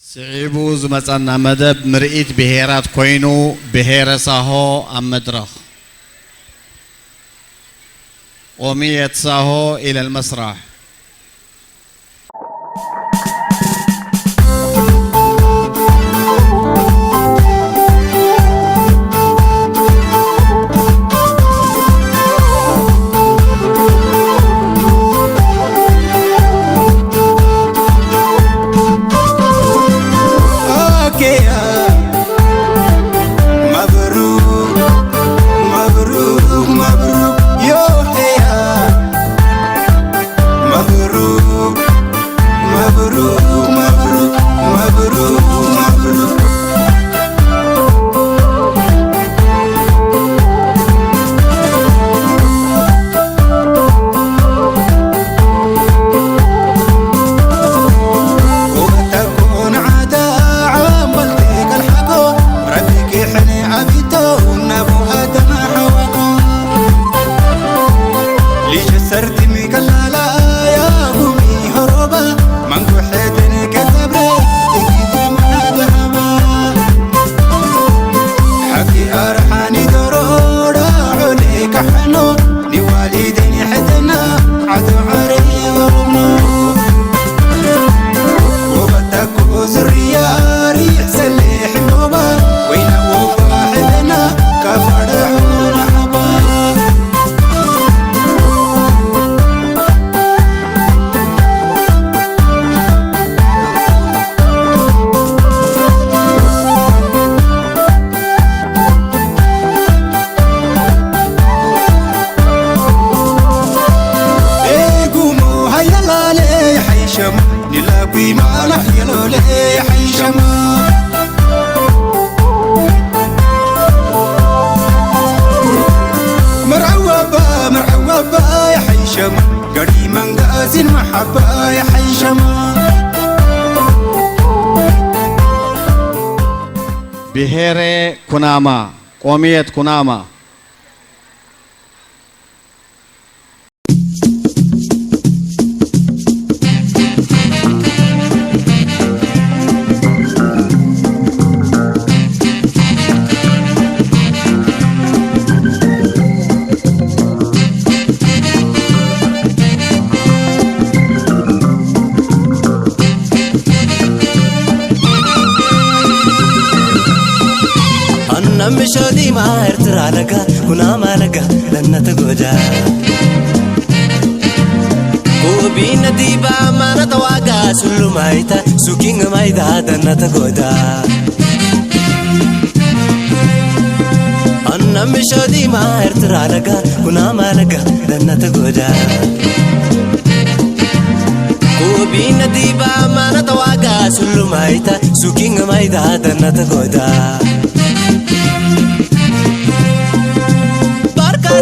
سعيبو زمصنا مدب مرئيت بهيرات كوينو بهيرساهو ام مدرخ قومية ساهو إلى المسرح. بهيرة كناما قومية كناما مشودي ما ارترا لك كنا ما لك لن تقودا وبين ديبا ما نتواقع سلو مايتا سوكينغ مايدا دن تقودا أنا مشودي ما ارترا لك كنا ما لك لن تقودا وبين ديبا ما نتواقع سلو مايتا سوكينغ مايدا دن تقودا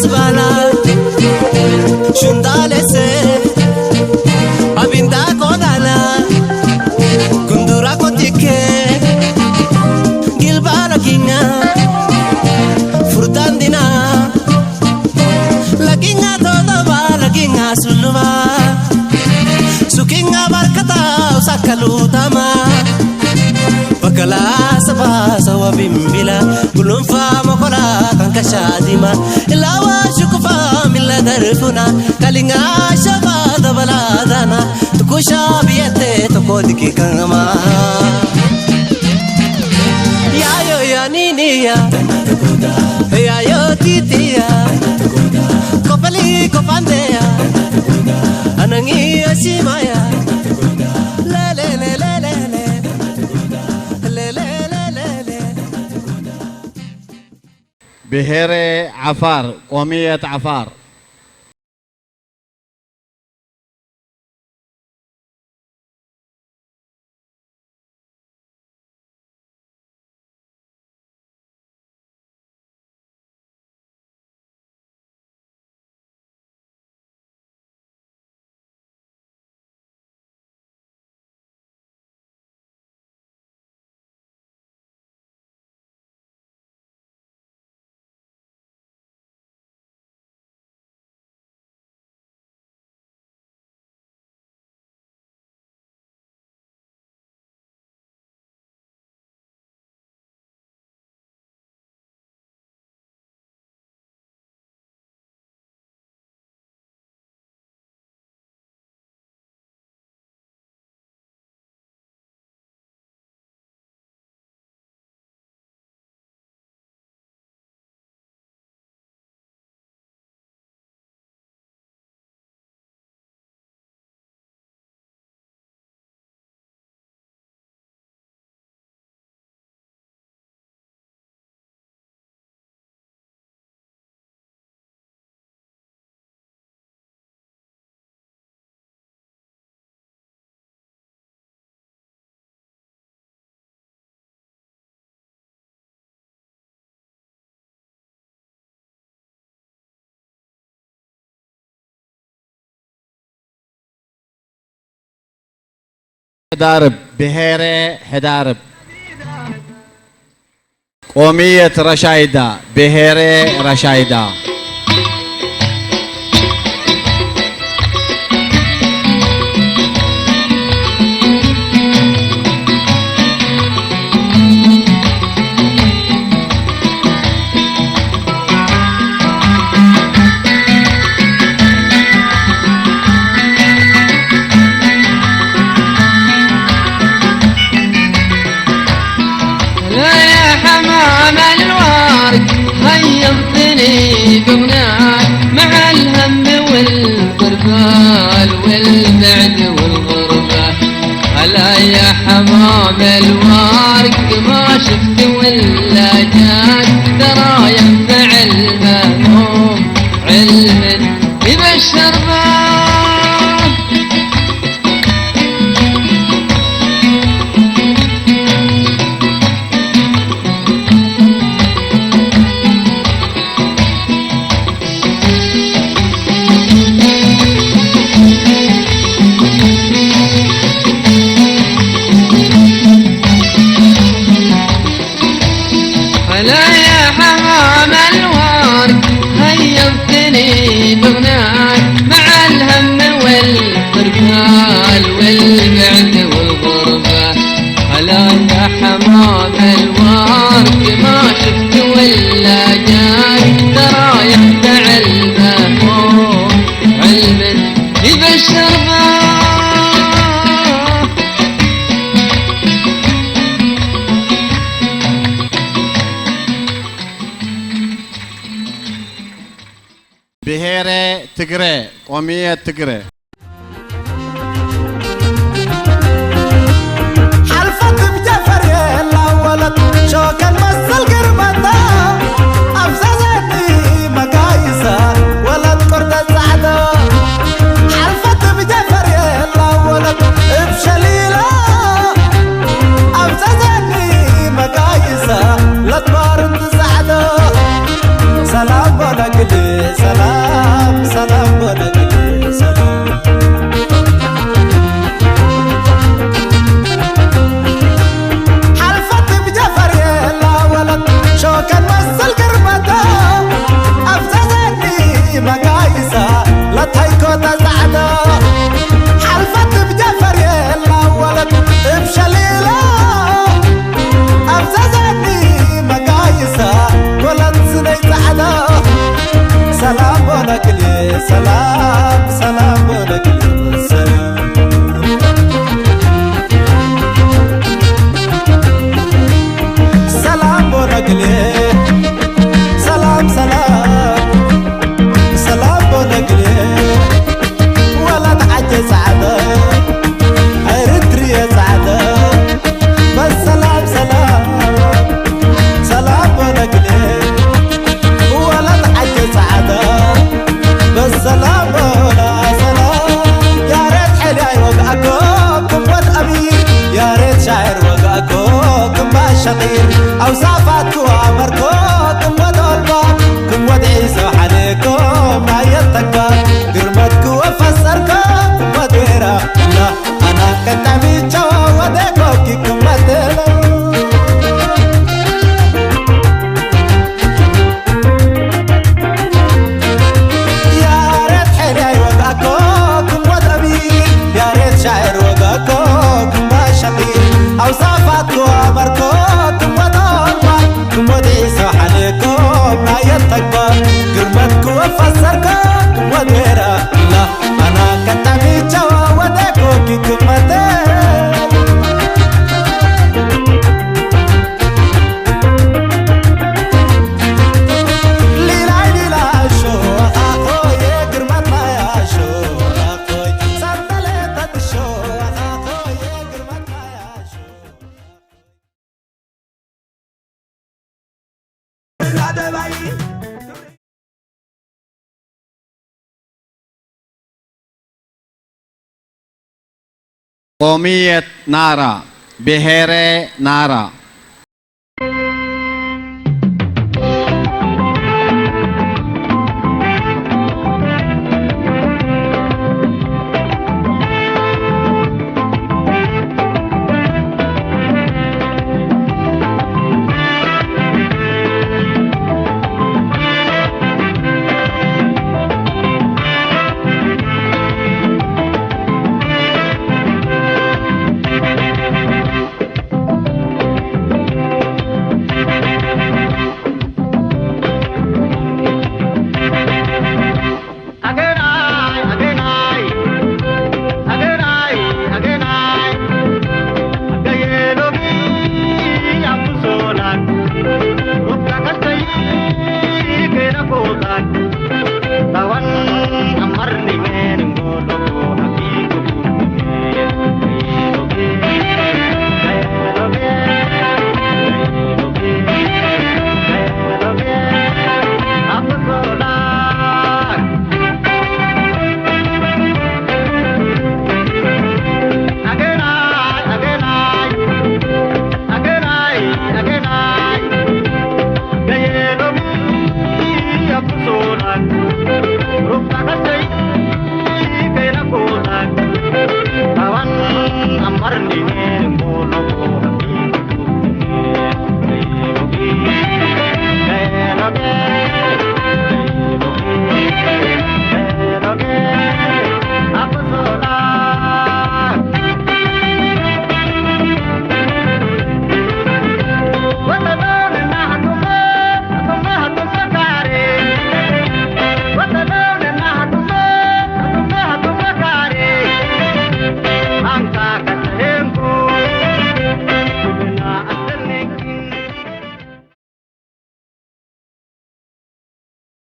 Sbala Shundalese Abinda kodala Kundura kotike Gilbara kinga Furtandina Lakinga todaba Lakinga suluma Sukinga barkata Usakalutama Bakala saba sawa bimbila Kulumfa makola kankashadima Ilawa shukufa mila darfuna Kalinga shaba dabaladana Tukusha biyate tukodiki kangama Yayo ya nini ya Yayo titi ya Kopali kopande ya Anangi asima ya Lele lele lele بهيرة عفار قومية عفار حدارب بهيرة حدارب قومية رشايدة بهيرة رشايدة مع الهم والقربان والبعد والغربة هلا يا حمام الورق ما شفت ولا جات ترى ينفع المهموم علم يبشر مع الهم والقربان والبعد والغربة هلا يا حمام الورد ما شفت ولا جاي ترى يخدع المهموم علم يبشر بهيرة تقري قومية تقري حلفت بجفر يلا ولد شوكا مسل قربتا أفززني مقايسة ولد قرد السعدة حلفت بجفر يلا ولد بشليلة أفززني مقايسة لتبارد السعدة سلام ونقلي سلام سلام ونقلي سلام حلفت بجفر يلا ولد شوكا مسل قربتا أفززني مقايسة لتهيكو تزعدا حلفت بجفر يلا ولد بشليلة أفززني مقايسة ولد سني زعدا سلام ونقلي سلام سلام ونقلي سلام سلام ونقلي سلام سلام سلام ونقلي ولد عجز عدا ارتريا سعدا بس سلام سلام سلام ونقلي ولد عجز عدا بس سلام ولا سلام يا ريت حلي وقعكم ود أمير يا ريت شاعر وقعكم ما شقير أوصافاتكم أمركم ود الباب كم ود عيسى عليكم ما يتكبر قرمتكم وفسركم ود ويرا لا أنا كنت عمي جوا وديكم كم مدلو شاعر وقاكم ما شقير أوصافاتكم أمركم وضربكم ودعيسوا عليكم ما يتكبر قرمتكم وفسركم وديرا لا أنا كنت عمي جوا وديكم كم مدل ليلا ليلا شو أخوي قرمت ما يا شو أخوي صدلت الشو أخوي قرمت ما يا شو قومية نارا بهيرة نارا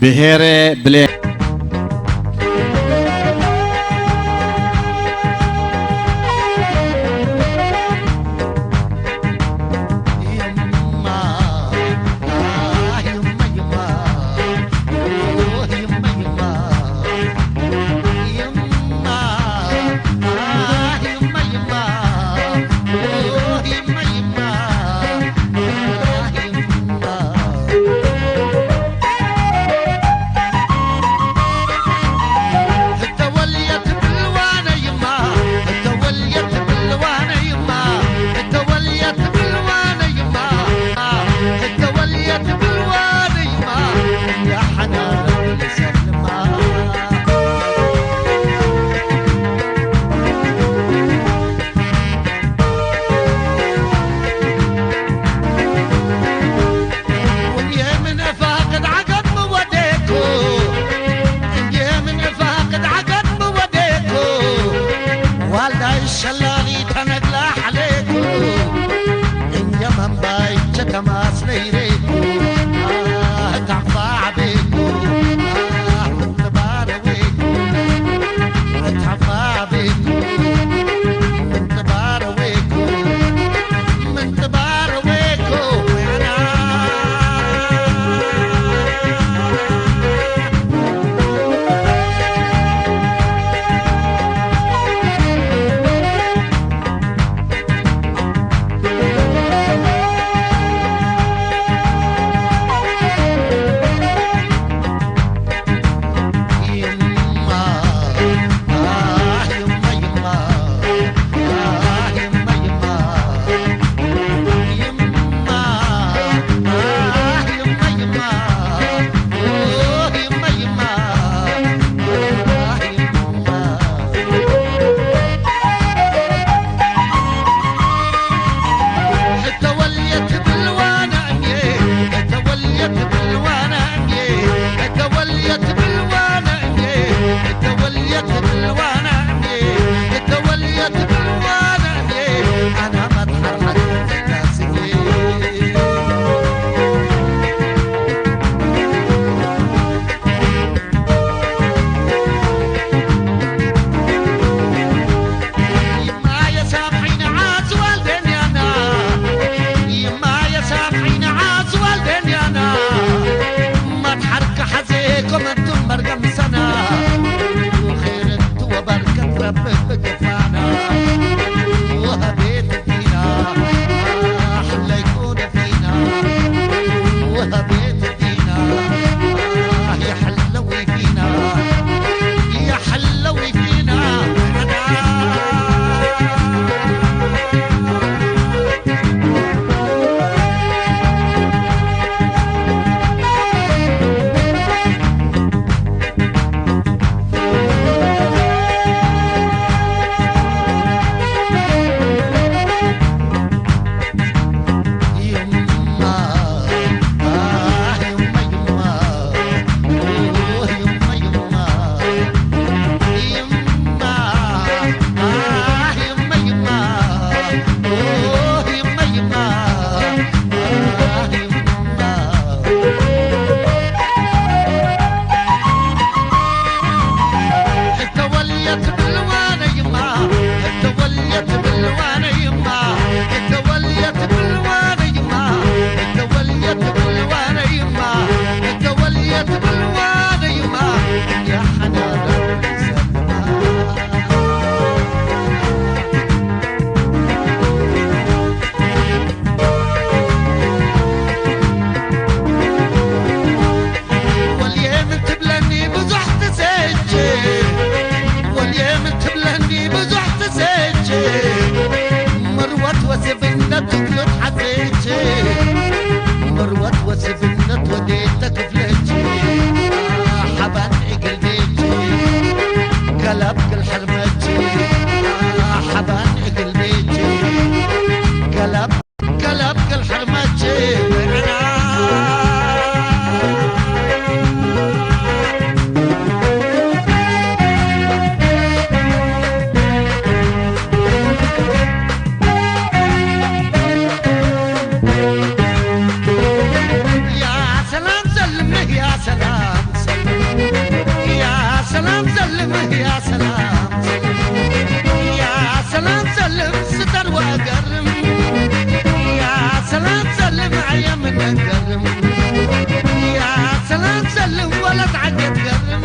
بهيرة بلي سلام يا سلام سلم ستر وأقرم يا سلام سلم عيا من أقرم يا سلام سلم ولا تعجب قرم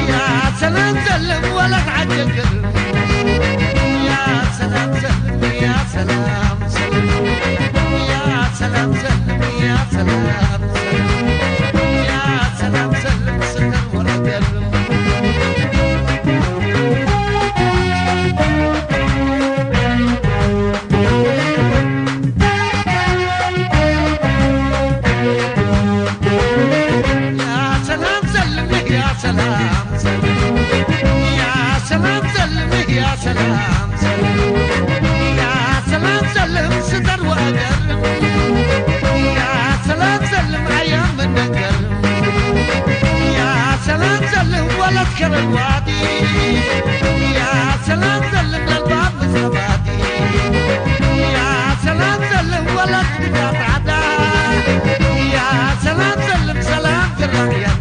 يا سلام سلم ولا تعجب قرم يا سلام سلم يا سلام سلم يا سلام سلم يا سلام سلم يا سلام سلم ستر ولا قرم سلام سلم يا سلام سلم يا سلام سلم يا سلام سلم ستر وأقرم يا سلام سلم عيام من أقرم يا سلام سلم ولا تكر الوادي يا سلام سلم للباب مزرباتي يا سلام سلم ولا تقدر عدا يا سلام سلم سلام كرهيا